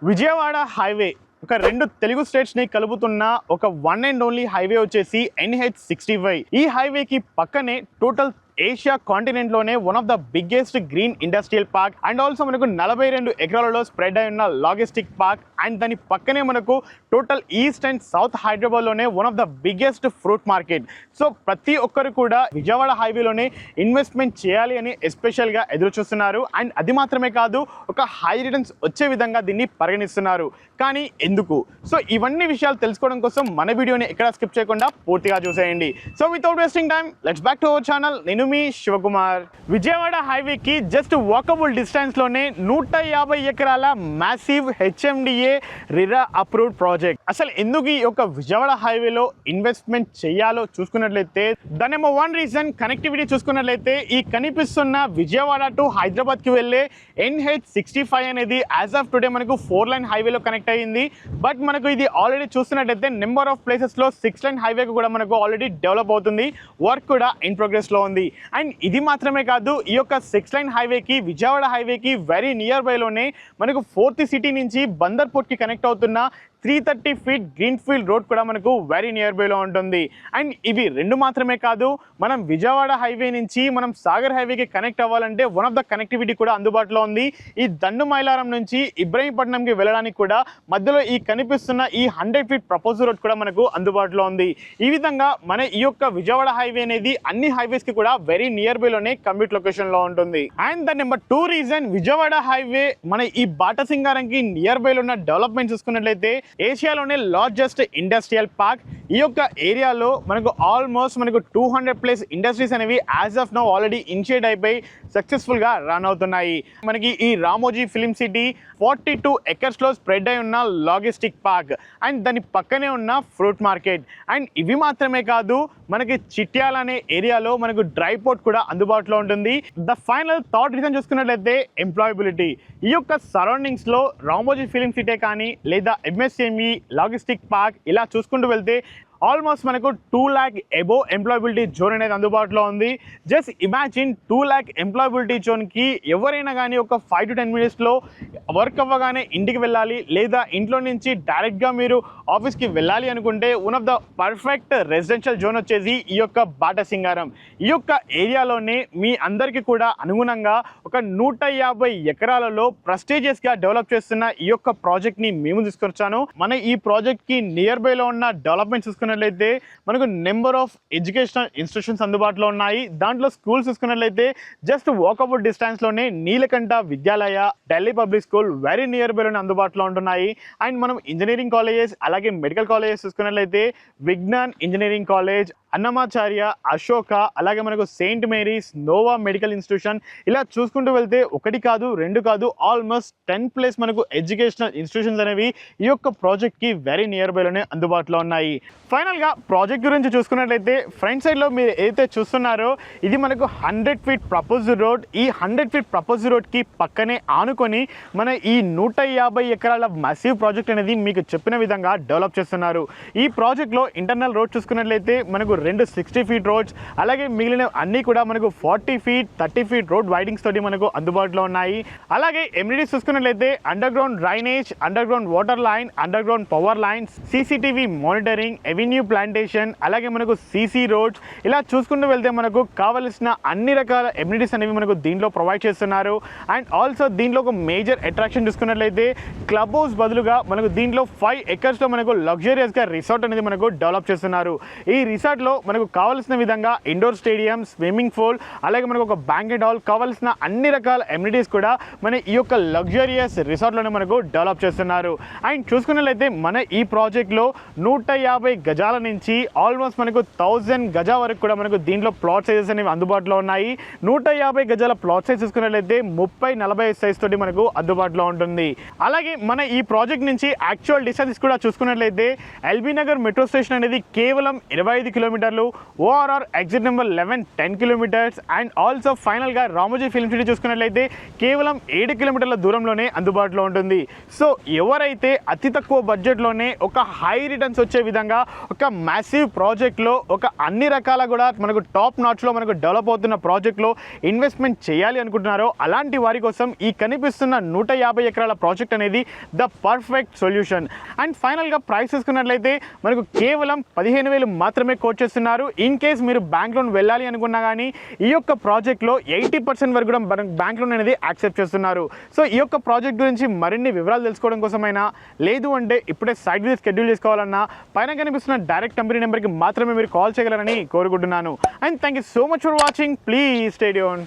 Vijayawada highway ఒక రెండు Telugu states ని కలుపుతున్న ఒక వన్ అండ్ ఓన్లీ హైవే వచ్చేసి NH65. ఈ హైవేకి పక్కనే టోటల్ ఏషియా కాంటినెంట్ లోనే one of the biggest green industrial park and also మనకు 42 ఎకరాలలో స్ప్రెడ్ అయి ఉన్న లాజిస్టిక్ పార్క్ అండ్ దాని పక్కనే మనకు total east and south Hyderabad లోనే one of the biggest fruit market. So ప్రతి ఒక్కరు కూడా విజయవాడ హైవేలోనే ఇన్వెస్ట్మెంట్ చేయాలి అని ఎస్పెషల్ గా ఎదురు చూస్తున్నారు. అండ్ అది మాత్రమే కాదు, ఒక హై రిటర్న్స్ వచ్చే విధంగా దీన్ని పరిగణిస్తున్నారు. కానీ ఎందుకు? సో ఇవన్నీ విషయాలు తెలుసుకోవడం కోసం మన వీడియోని ఎక్కడ స్కిప్ చేయకుండా పూర్తిగా చూసేయండి. So without wasting time let's back to our channel. నేను మీ శివకుమార్. విజయవాడ హైవేకి జస్ట్ వాకబుల్ డిస్టెన్స్ లోనే 150 ఎకరాల మ్యాసివ్ HMDA రిరా అప్రూవ్డ్ ప్రాజెక్ట్. అసలు ఎందుకు ఈ యొక్క విజయవాడ హైవేలో ఇన్వెస్ట్మెంట్ చేయాలో చూసుకున్నట్లయితే దాని నెంబర్ 1 రీజన్ కనెక్టివిటీ చూసుకున్నట్లయితే ఈ కనిపిస్తున్న విజయవాడ టు హైదరాబాద్ కి వెళ్ళే NH65 అనేది యాజ్ ఆఫ్ టుడే మనకు 4 లైన్ హైవేలో కనెక్ట్ అయ్యింది. బట్ మనకు ఇది ఆల్రెడీ చూస్తున్నట్లయితే నెంబర్ ఆఫ్ ప్లేసెస్ లో 6 లైన్ హైవే కూడా మనకు ఆల్రెడీ డెవలప్ అవుతుంది. వర్క్ కూడా ఇన్ ప్రోగ్రెస్ లో ఉంది. అండ్ ఇది మాత్రమే కాదు, ఈ యొక్క 6 లైన్ హైవేకి విజయవాడ హైవేకి వెరీ నియర్ బైలోనే మనకు 4th సిటీ నుంచి బందర్ పోర్ట్ కి కనెక్ట్ అవుతున్న 330 ఫీట్ గ్రీన్ ఫీల్డ్ రోడ్ కూడా మనకు వెరీ నియర్ బైలో ఉంటుంది. అండ్ ఇవి రెండు మాత్రమే కాదు, మనం విజయవాడ హైవే నుంచి మనం సాగర్ హైవేకి కనెక్ట్ అవ్వాలంటే వన్ ఆఫ్ ద కనెక్టివిటీ కూడా అందుబాటులో ఉంది. ఈ దండు మైలారం నుంచి ఇబ్రహీంపట్నంకి వెళ్ళడానికి కూడా మధ్యలో ఈ కనిపిస్తున్న ఈ 100 ఫీట్ ప్రపోజ్ రోడ్ కూడా మనకు అందుబాటులో ఉంది. ఈ విధంగా మన ఈ యొక్క విజయవాడ హైవే అనేది అన్ని హైవేస్ కి కూడా వెరీ నియర్ బైలోనే కమ్యూట్ లొకేషన్ లో ఉంటుంది. And the number 2 reason Vijayawada highway మన ఈ బాటసింగారంకి నియర్ బైలో ఉన్న డెవలప్మెంట్ చూసుకున్నట్లయితే ఏషియాలోనే లార్జెస్ట్ ఇండస్ట్రియల్ పార్క్. ఈ యొక్క ఏరియాలో మనకు ఆల్మోస్ట్ మనకు 200+ ఇండస్ట్రీస్ అనేవి as of now already initiate అయిపోయి సక్సెస్ఫుల్ గా రన్ అవుతున్నాయి. మనకి ఈ రామోజీ ఫిలిం సిటీ 42 ఎకర్స్ లో స్ప్రెడ్ అయి ఉన్న లాజిస్టిక్ పార్క్ అండ్ దాని పక్కనే ఉన్న ఫ్రూట్ మార్కెట్. అండ్ ఇవి మాత్రమే కాదు, మనకి చిట్యాల అనే ఏరియాలో మనకు డ్రై పోర్ట్ కూడా అందుబాటులో ఉంటుంది. ద ఫైనల్ థర్డ్ రీజన్ చూసుకున్నట్లయితే ఎంప్లాయబిలిటీ. ఈ యొక్క సరౌండింగ్స్ లో రామోజీ ఫిలిం సిటీ కానీ లేదా MSME లాజిస్టిక్ పార్క్ ఇలా చూసుకుంటూ వెళ్తే ఆల్మోస్ట్ మనకు 2 lakh అబోవ్ ఎంప్లాయబిలిటీ జోన్ అనేది అందుబాటులో ఉంది. జస్ట్ ఇమాజిన్ 2 lakh ఎంప్లాయబిలిటీ జోన్కి ఎవరైనా కానీ ఒక 5 to 10 minutesలో వర్క్ అవ్వగానే ఇంటికి వెళ్ళాలి, లేదా ఇంట్లో నుంచి డైరెక్ట్గా మీరు ఆఫీస్కి వెళ్ళాలి అనుకుంటే one of the perfect residential zone వచ్చేసి ఈ యొక్క బాటసింగారం. ఈ యొక్క ఏరియాలోనే మీ అందరికీ కూడా అనుగుణంగా ఒక 150 ఎకరాలలో ప్రెస్టీజియస్గా డెవలప్ చేస్తున్న ఈ యొక్క ప్రాజెక్ట్ని మేము తీసుకొచ్చాను. మన ఈ ప్రాజెక్ట్కి నియర్ బైలో ఉన్న డెవలప్మెంట్ చూసుకున్నట్లయితే మనకు నెంబర్ ఆఫ్ ఎడ్యుకేషనల్ ఇన్స్టిట్యూషన్స్ అందుబాటులో ఉన్నాయి. దాంట్లో స్కూల్స్ చూసుకున్నట్లయితే జస్ట్ వాకబుల్ డిస్టెన్స్ లోనే Neelakantha Vidyalaya, Delhi public school very near బైలోనే అందుబాటులో ఉంటున్నాయి. అండ్ మనం ఇంజనీరింగ్ కాలేజెస్ అలాగే మెడికల్ కాలేజెస్ చూసుకున్నట్లయితే విజ్ఞాన్ ఇంజనీరింగ్ కాలేజ్, అన్నమాచార్య, అశోక, అలాగే మనకు Saint Mary's, Nova medical institution ఇలా చూసుకుంటూ వెళ్తే ఒకటి కాదు రెండు కాదు ఆల్మోస్ట్ 10+ మనకు ఎడ్యుకేషనల్ ఇన్స్టిట్యూషన్స్ అనేవి ఈ యొక్క ప్రాజెక్ట్కి వెరీ నియర్ బైలోనే అందుబాటులో ఉన్నాయి. ఫైనల్గా ప్రాజెక్ట్ గురించి చూసుకున్నట్లయితే ఫ్రంట్ సైడ్లో మీరు ఏదైతే చూస్తున్నారో ఇది మనకు 100 ఫీట్ ప్రపోజ్ రోడ్. ఈ 100 ఫీట్ ప్రపోజ్ రోడ్కి పక్కనే ఆనుకొని మన ఈ 150 ఎకరాల మసివ్ ప్రాజెక్ట్ అనేది మీకు చెప్పిన విధంగా డెవలప్ చేస్తున్నారు. ఈ ప్రాజెక్ట్లో ఇంటర్నల్ రోడ్ చూసుకున్నట్లయితే మనకు 2 60 ఫీట్ రోడ్స్, అలాగే మిగిలిన అన్నీ కూడా మనకు 40 ఫీట్ 30 ఫీట్ రోడ్ వైడింగ్స్ తోటి మనకు అందుబాటులో ఉన్నాయి. అలాగే ఎమ్యూనిటీస్ చూసుకున్నట్లయితే under ground drainage, under ground water line, under ground power lines, CCTV monitoring, avenue plantation, అలాగే మనకు CC రోడ్స్ ఇలా చూసుకుంటూ వెళ్తే మనకు కావలసిన అన్ని రకాల ఎమ్యూనిటీస్ అనేవి మనకు దీంట్లో ప్రొవైడ్ చేస్తున్నారు. అండ్ ఆల్సో దీంట్లో ఒక మేజర్ అట్రాక్షన్ చూసుకున్నట్లయితే క్లబ్ హౌస్ బదులుగా మనకు దీంట్లో 5 ఎకర్స్లో మనకు లగ్జరియస్గా రిసార్ట్ అనేది మనకు డెవలప్ చేస్తున్నారు. ఈ రిసార్ట్లో మనకు కావాల్సిన విధంగా ఇండోర్ స్టేడియం, స్విమ్మింగ్ పూల్, అలాగే మనకు ఒక బ్యాంకెట్ హాల్, కావాల్సిన అన్ని రకాల ఎమ్యూనిటీస్ కూడా మన ఈ యొక్క లగ్జరియస్ రిసార్ట్లోనే మనకు డెవలప్ చేస్తున్నారు. అండ్ చూసుకున్నట్లయితే మన ఈ ప్రాజెక్ట్లో 150 గజాల నుంచి ఆల్మోస్ట్ మనకు 1000 గజా వరకు కూడా మనకు దీంట్లో ప్లాట్ సైజెస్ అనేవి అందుబాటులో ఉన్నాయి. 150 గజాల ప్లాట్ సైజ్ చూసుకున్నట్లయితే 30-40 సైజ్ తోటి మనకు అందుబాటులో ఉంటుంది. అలాగే మన ఈ ప్రాజెక్ట్ నుంచి యాక్చువల్ డిస్టెన్స్ కూడా చూసుకున్నట్లయితే ఎల్బీ నగర్ మెట్రో స్టేషన్ అనేది కేవలం 25 కిలోమీటర్స్ కిలోమీటర్లు, ORR exit number 11 10 kilometres and also ఫైనల్గా రామోజీ ఫిల్మ్ సిటీ చూసుకున్నట్లయితే కేవలం 7 కిలోమీటర్ల దూరంలోనే అందుబాటులో ఉంటుంది. సో ఎవరైతే అతి తక్కువ బడ్జెట్లోనే ఒక హై రిటర్న్స్ వచ్చే విధంగా ఒక మ్యాసివ్ ప్రాజెక్ట్లో ఒక అన్ని రకాల కూడా మనకు టాప్ నాచ్లో మనకు డెవలప్ అవుతున్న ప్రాజెక్ట్లో ఇన్వెస్ట్మెంట్ చేయాలి అనుకుంటున్నారో అలాంటి వారి కోసం ఈ కనిపిస్తున్న 150 ఎకరాల ప్రాజెక్ట్ అనేది ద పర్ఫెక్ట్ సొల్యూషన్. అండ్ ఫైనల్గా ప్రైస్ తీసుకున్నట్లయితే మనకు కేవలం 15,000 మాత్రమే కోట్ చేస్తున్నారు. ఇన్ కేస్ మీరు బ్యాంక్ లోన్ వెళ్ళాలి అనుకున్నా కానీ ఈ యొక్క ప్రాజెక్ట్లో 80% వరకు కూడా బ్యాంక్ లోన్ అనేది యాక్సెప్ట్ చేస్తున్నారు. సో ఈ యొక్క ప్రాజెక్ట్ గురించి మరిన్ని వివరాలు తెలుసుకోవడం కోసమైనా లేదు అంటే ఇప్పుడే సైట్ విజిట్ షెడ్యూల్ చేసుకోవాలన్నా పైన కనిపిస్తున్న డైరెక్ట్ కంపెనీ నెంబర్కి మాత్రమే మీరు కాల్ చేయగలరని కోరుకుంటున్నాను. And thank you so much for watching. Please stay tuned.